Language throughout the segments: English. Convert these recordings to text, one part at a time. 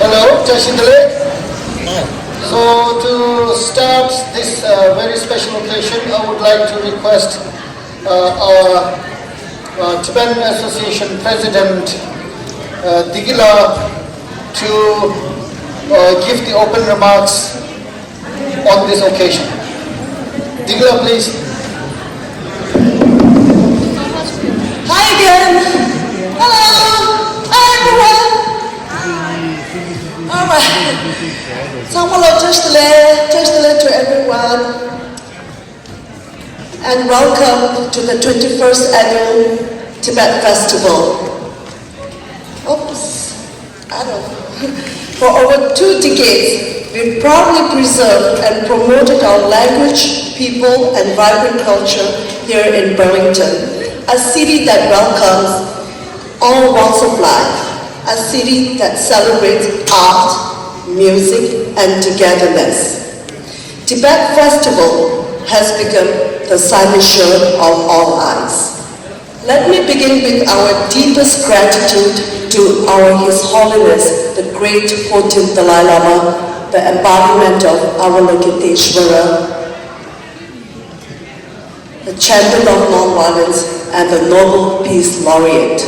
Hello, Jashindale. So to start this very special occasion, I would like to request our Tibetan Association President Digila to give the open remarks on this occasion. Digila, please. Hi again. Hello. Hi everyone. All right. So hello, Tashdale to everyone, and welcome to the 21st Annual Tibet Festival. Oops, I don't know. For over 2 decades, we've proudly preserved and promoted our language, people, and vibrant culture here in Burlington, a city that welcomes all walks of life, a city that celebrates art, music, and togetherness. Tibet Festival has become the cynosure of all eyes. Let me begin with our deepest gratitude to His Holiness, the Great 14th Dalai Lama, the embodiment of Avalokiteshvara, the champion of nonviolence, and the Nobel Peace Laureate.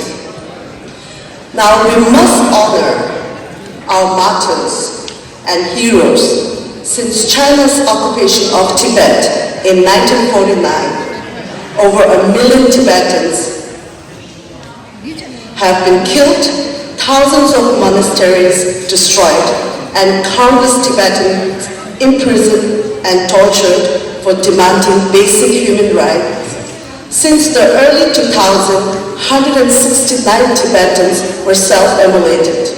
Now we must honor our martyrs and heroes. Since China's occupation of Tibet in 1949, over 1 million Tibetans have been killed, thousands of monasteries destroyed, and countless Tibetans imprisoned and tortured for demanding basic human rights. Since the early 2000s, 169 Tibetans were self-immolated,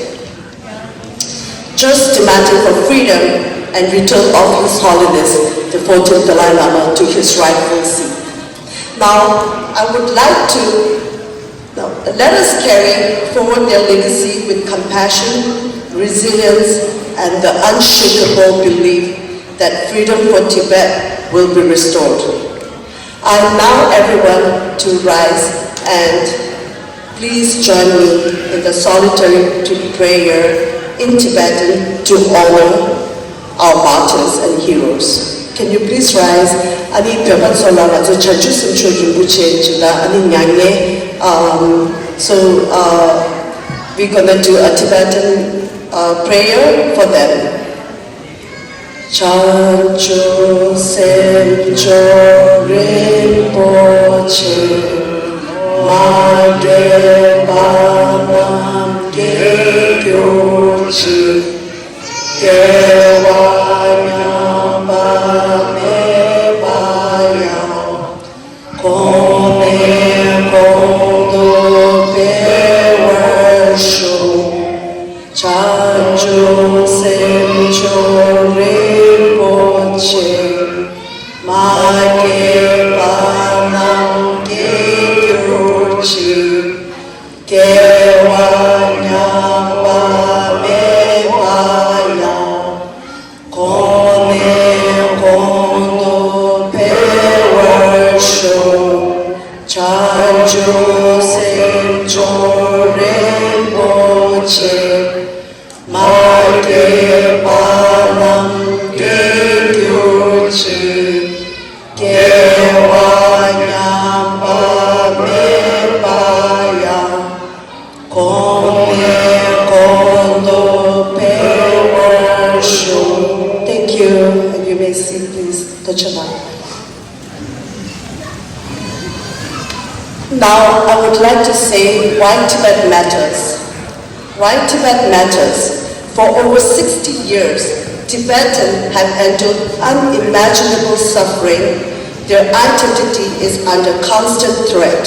just demanding for freedom and return of His Holiness, the 14th Dalai Lama, to his rightful seat. Now, I would like to let us carry forward their legacy with compassion, resilience, and the unshakable belief that freedom for Tibet will be restored. I allow everyone to rise and please join me in the solitary prayer in Tibetan to honor our martyrs and heroes. Can you please rise? Ani pyapan sola raja chanchu simcho yumbuche chila ani nyanye. So we're gonna do a Tibetan prayer for them. Chanchu simcho rinpoche Mage Banam Gekyochi Gewanyam Bame Bayam Kone Kondo Pewarshu Chanchu Semcho Rinpoche Mage Banam Gekyochi Gewanyam Bame Bayam Kone Kondo Pewarshu Chanchu Semcho Rinpoche Mage Banam Gekyochi Gewanyam Bame Bayam Kone Kondo Pewarshu. Thank you, and you may sit, please. Tachana. Now, I would like to say why Tibet matters. Why Tibet matters. For over 60 years, Tibetans have endured unimaginable suffering. Their identity is under constant threat.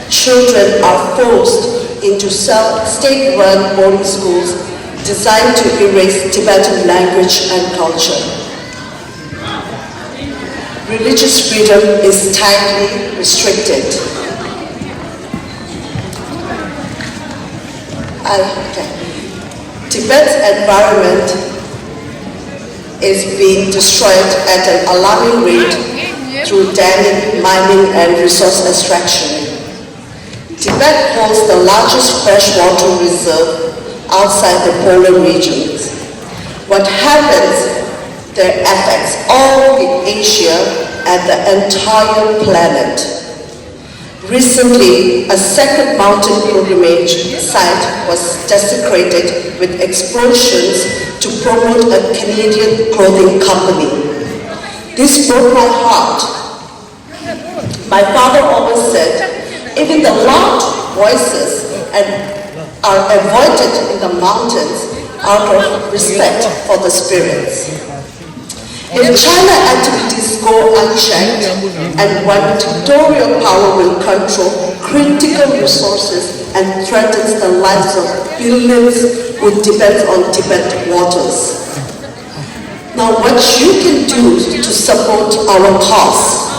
Children are forced into state-run boarding schools designed to erase Tibetan language and culture. Religious freedom is tightly restricted. Tibet's environment is being destroyed at an alarming rate through damming, mining, and resource extraction. Tibet holds the largest freshwater reserve outside the polar regions. What happens there affects all in Asia and the entire planet. Recently, a second mountain pilgrimage site was desecrated with explosions to promote a Canadian clothing company. This broke my heart. My father always said, even the loud voices are avoided in the mountains out of respect for the spirits. If China activities go unchecked and one dictatorial power will control critical resources and threatens the lives of billions who depend on Tibet waters. Now what you can do to support our cause?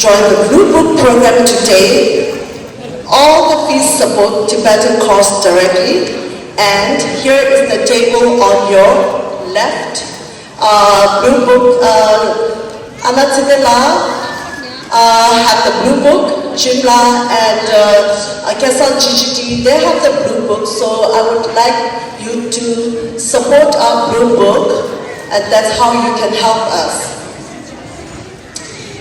Join the Blue Book program today. All the fees support Tibetan cause directly, and here is the table on your left. Blue Book, Anatidela have the Blue Book, Jimla and Kesan GGT, they have the Blue Book, so I would like you to support our Blue Book, and that's how you can help us.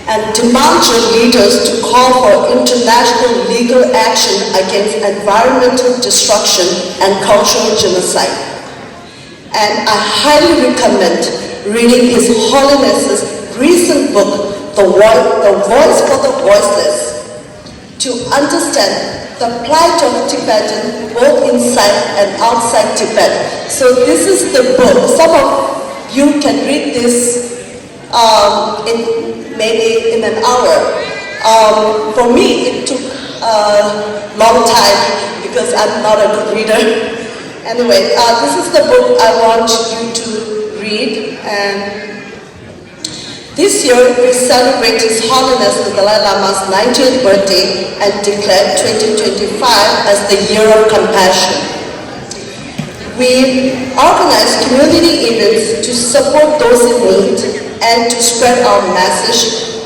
And demand your leaders to call for international legal action against environmental destruction and cultural genocide. And I highly recommend reading His Holiness's recent book, The Voice for the Voiceless, to understand the plight of Tibetan both inside and outside Tibet. So this is the book. Some of you can read this maybe in an hour. For me, it took a long time because I'm not a good reader. Anyway, this is the book I want you to read. And this year, we celebrate His Holiness the Dalai Lama's 90th birthday and declared 2025 as the Year of Compassion. We organize community events to support those in need and to spread our message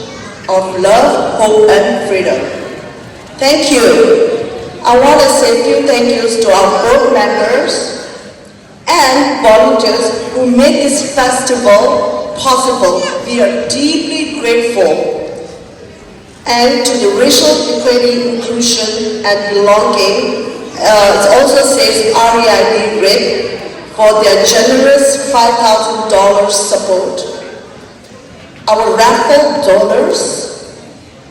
of love, hope, and freedom. Thank you. I want to say a few thank yous to our board members and volunteers who made this festival possible. We are deeply grateful. And to the racial equity, inclusion, and belonging, it also says REIB RIP for their generous $5,000 support. Our raffle donors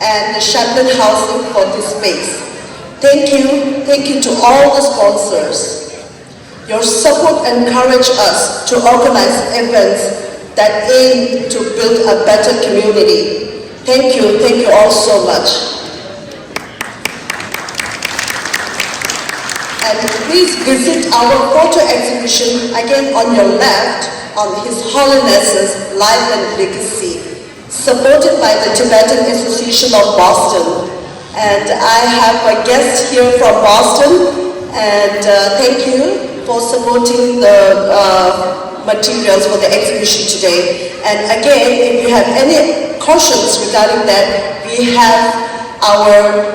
and the Chaplain Housing for this space. Thank you to all the sponsors. Your support encourages us to organize events that aim to build a better community. Thank you all so much. And please visit our photo exhibition again on your left on His Holiness's Life and Legacy, supported by the Tibetan Association of Boston. And I have a guest here from Boston, and thank you for supporting the materials for the exhibition today. And again, if you have any questions regarding that, we have our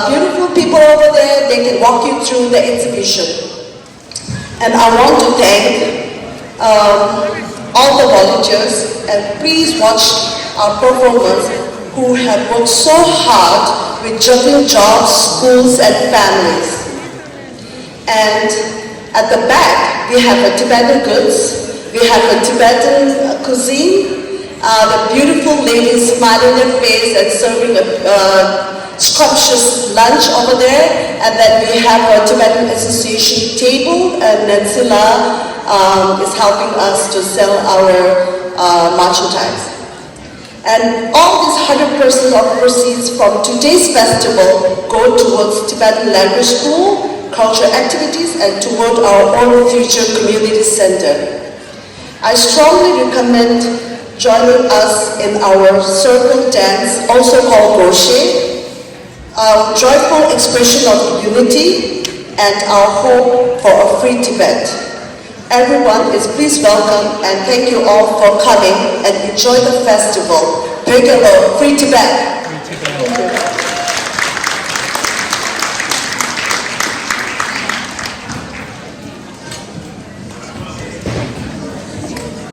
beautiful people over there. They can walk you through the exhibition. And I want to thank all the volunteers, and please watch our performers who have worked so hard with juggling jobs, schools, and families. And at the back, we have a Tibetan goods, we have a Tibetan cuisine, the beautiful ladies smiling their face and serving a scrumptious lunch over there. And then we have a Tibetan Association table, and Nansila is helping us to sell our merchandise. And all these 100% of proceeds from today's festival go towards Tibetan language school, cultural activities, and toward our own future community center. I strongly recommend joining us in our circle dance, also called Goshe, our joyful expression of unity and our hope for a free Tibet. Everyone is please welcome, and thank you all for coming and enjoy the festival. Free Tibet. Free Tibet.